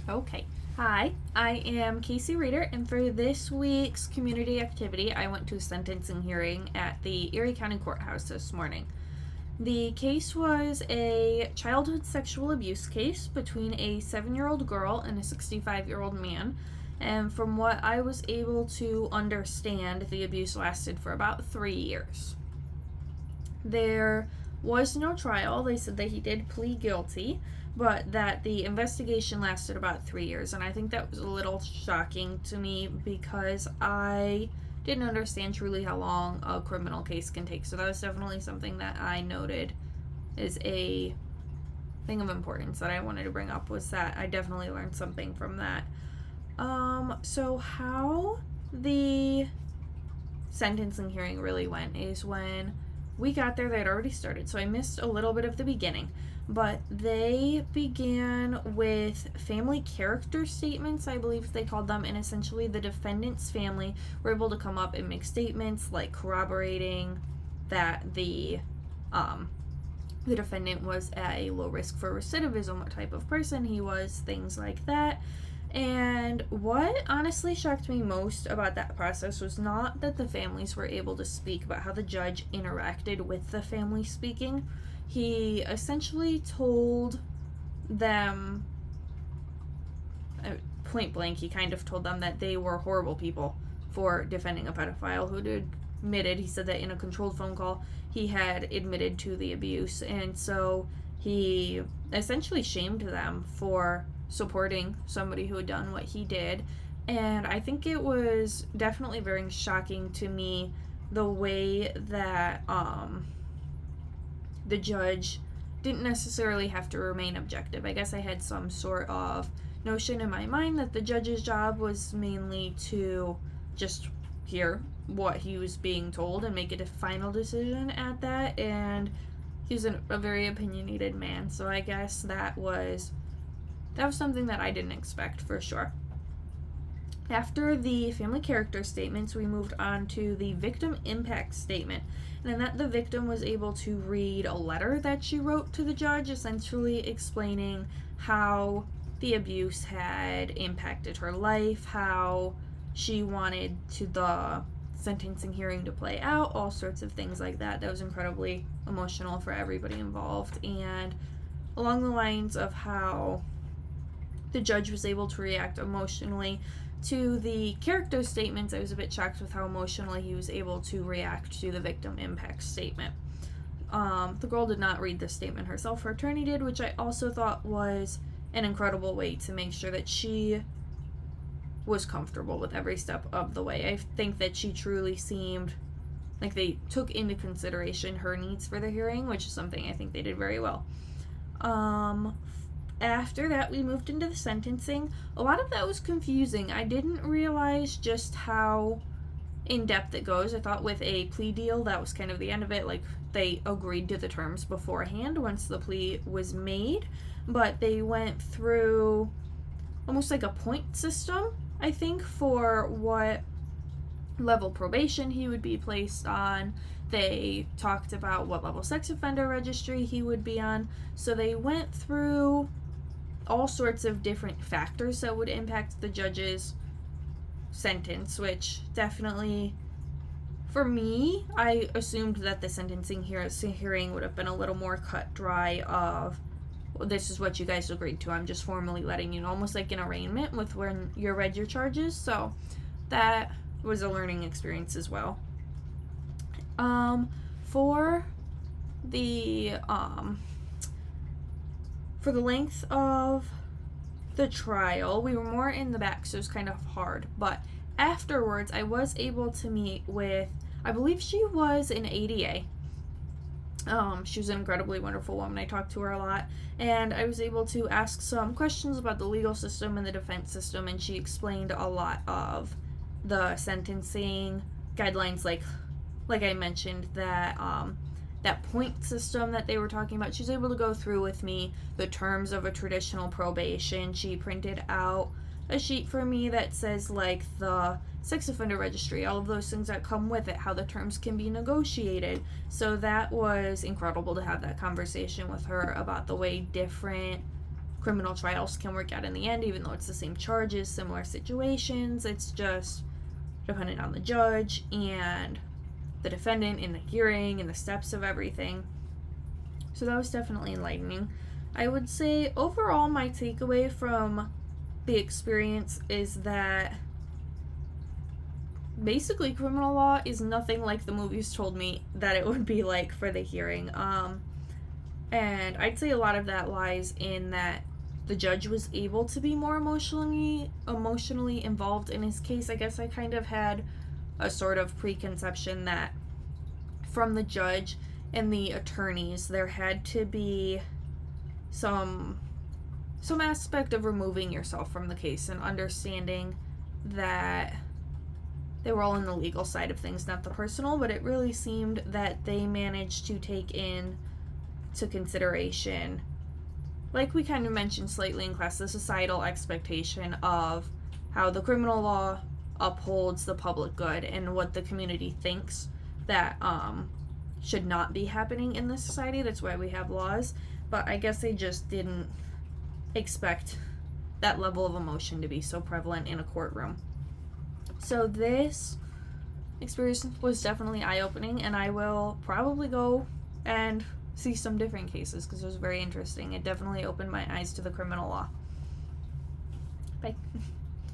Okay. Hi, I am KaysieReeder, and for this week's community activity, I went to a sentencing hearing at the Erie County Courthouse this morning. The case was a childhood sexual abuse case between a 7-year-old girl and a 65-year-old man. And from what I was able to understand, the abuse lasted for about 3 years. There was no trial. They said that he did plead guilty, but that the investigation lasted about 3 years. And I think that was a little shocking to me because I didn't understand truly how long a criminal case can take. So that was definitely something that I noted is a thing of importance that I wanted to bring up, was that I definitely learned something from that. So how the sentencing hearing really went is when we got there, they had already started, so I missed a little bit of the beginning. But they began with family character statements, I believe they called them, and essentially the defendant's family were able to come up and make statements like corroborating that the defendant was at a low risk for recidivism, what type of person he was, things like that. And what honestly shocked me most about that process was not that the families were able to speak, but how the judge interacted with the family speaking. He essentially told them, point blank, he kind of told them that they were horrible people for defending a pedophile who had admitted, he said that in a controlled phone call, he had admitted to the abuse. And so he essentially shamed them for supporting somebody who had done what he did. And I think it was definitely very shocking to me the way that the judge didn't necessarily have to remain objective. I guess I had some sort of notion in my mind that the judge's job was mainly to just hear what he was being told and make a final decision at that. And he's a very opinionated man, so I guess that was something that I didn't expect for sure. After the family character statements, we moved on to the victim impact statement. And in that, the victim was able to read a letter that she wrote to the judge, essentially explaining how the abuse had impacted her life, how she wanted the sentencing hearing to play out, all sorts of things like that. That was incredibly emotional for everybody involved. And along the lines of how the judge was able to react emotionally to the character statements, I was a bit shocked with how emotionally he was able to react to the victim impact statement. The girl did not read the statement herself, her attorney did, which I also thought was an incredible way to make sure that she was comfortable with every step of the way. I think that she truly seemed like they took into consideration her needs for the hearing, which is something I think they did very well. After that, we moved into the sentencing. A lot of that was confusing. I didn't realize just how in-depth it goes. I thought with a plea deal, that was kind of the end of it. Like, they agreed to the terms beforehand once the plea was made. But they went through almost like a point system, I think, for what level probation he would be placed on. They talked about what level sex offender registry he would be on. So they went through all sorts of different factors that would impact the judge's sentence, which definitely, for me, I assumed that the sentencing hearing would have been a little more cut dry of, well, this is what you guys agreed to, I'm just formally letting you know, almost like an arraignment with when you read your charges. So that was a learning experience as well. For the length of the trial, we were more in the back, so it was kind of hard. But afterwards, I was able to meet with, I believe she was an ADA. She was an incredibly wonderful woman. I talked to her a lot, and I was able to ask some questions about the legal system and the defense system, and she explained a lot of the sentencing guidelines, like I mentioned, that that point system that they were talking about. She was able to go through with me the terms of a traditional probation. She printed out a sheet for me that says like the sex offender registry, all of those things that come with it, how the terms can be negotiated. So that was incredible to have that conversation with her about the way different criminal trials can work out in the end, even though it's the same charges, similar situations. It's just dependent on the judge and the defendant in the hearing and the steps of everything. So that was definitely enlightening. I would say overall my takeaway from the experience is that basically criminal law is nothing like the movies told me that it would be like for the hearing. And I'd say a lot of that lies in that the judge was able to be more emotionally involved in his case. I guess I kind of had a sort of preconception that from the judge and the attorneys there had to be some aspect of removing yourself from the case and understanding that they were all in the legal side of things, not the personal, but it really seemed that they managed to take into consideration, like we kind of mentioned slightly in class, the societal expectation of how the criminal law upholds the public good and what the community thinks that should not be happening in this society. That's why we have laws. But I guess they just didn't expect that level of emotion to be so prevalent in a courtroom. So this experience was definitely eye-opening, and I will probably go and see some different cases because it was very interesting. It definitely opened my eyes to the criminal law. Bye.